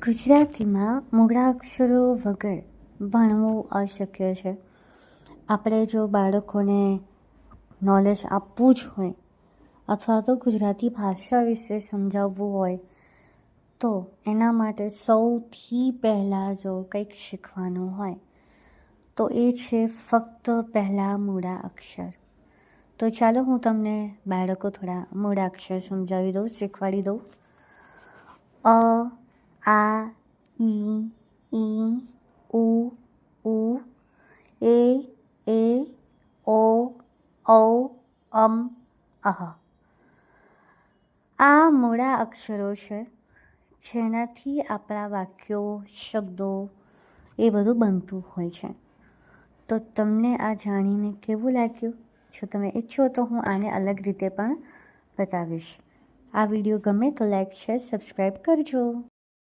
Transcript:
ગુજરાતીમાં મૂળાક્ષરો વગર ભણવું અશક્ય છે. આપણે જો બાળકોને નોલેજ આપવું જ હોય અથવા તો ગુજરાતી ભાષા વિશે સમજાવવું હોય તો એના માટે સૌથી પહેલાં જો કંઈક શીખવાનું હોય તો એ છે ફક્ત પહેલાં મૂળાક્ષર. તો ચાલો હું તમને બાળકો થોડા મૂળાક્ષર સમજાવી દઉં, શીખવાડી દઉં. આ, ઈ, ઉ, એ, ઓ, અહ. આ મૂળા અક્ષરો છે જેનાથી આપણા વાક્યો, શબ્દો એ બધું બનતું હોય છે. તો તમને આ જાણીને કેવું લાગ્યું? જો તમે ઈચ્છો તો હું આને અલગ રીતે પણ બતાવીશ. આ વિડીયો ગમે તો લાઈક, શેર, સબસ્ક્રાઈબ કરજો.